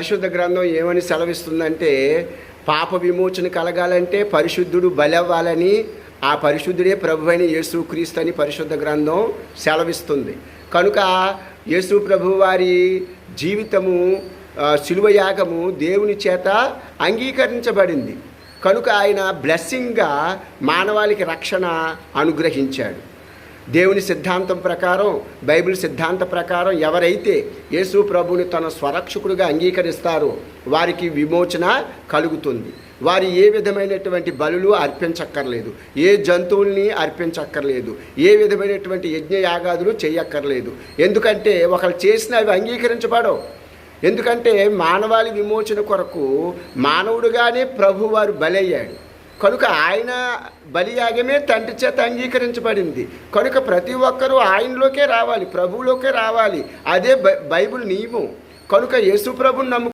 పరిశుద్ధ గ్రంథం ఏమని సెలవిస్తుందంటే, పాప విమోచన కలగాలంటే పరిశుద్ధుడు బలవ్వాలని, ఆ పరిశుద్ధుడే ప్రభువైన యేసుక్రీస్తు అని పరిశుద్ధ గ్రంథం సెలవిస్తుంది. కనుక యేసు ప్రభు వారి జీవితము, శిలువ యాగము దేవుని చేత అంగీకరించబడింది. కనుక ఆయన బ్లెస్సింగ్గా మానవాళికి రక్షణ అనుగ్రహించాడు. దేవుని సిద్ధాంతం ప్రకారం, బైబిల్ సిద్ధాంత ప్రకారం ఎవరైతే యేసు ప్రభుని తన స్వరక్షకుడిగా అంగీకరిస్తారో వారికి విమోచన కలుగుతుంది. వారు ఏ విధమైనటువంటి బలులు అర్పించక్కర్లేదు, ఏ జంతువుల్ని అర్పించక్కర్లేదు, ఏ విధమైనటువంటి యజ్ఞయాగాదులు చేయక్కర్లేదు. ఎందుకంటే ఒకళ్ళు చేసిన అవి అంగీకరించబడవు. ఎందుకంటే మానవాళి విమోచన కొరకు మానవుడుగానే ప్రభువారు బలయ్యాడు. కనుక ఆయన బలియాగమే తండ్రి చేత అంగీకరించబడింది. కనుక ప్రతి ఒక్కరూ ఆయనలోకే రావాలి, ప్రభువులోకే రావాలి. అదే బైబిల్ నియమం. కనుక యేసు ప్రభుని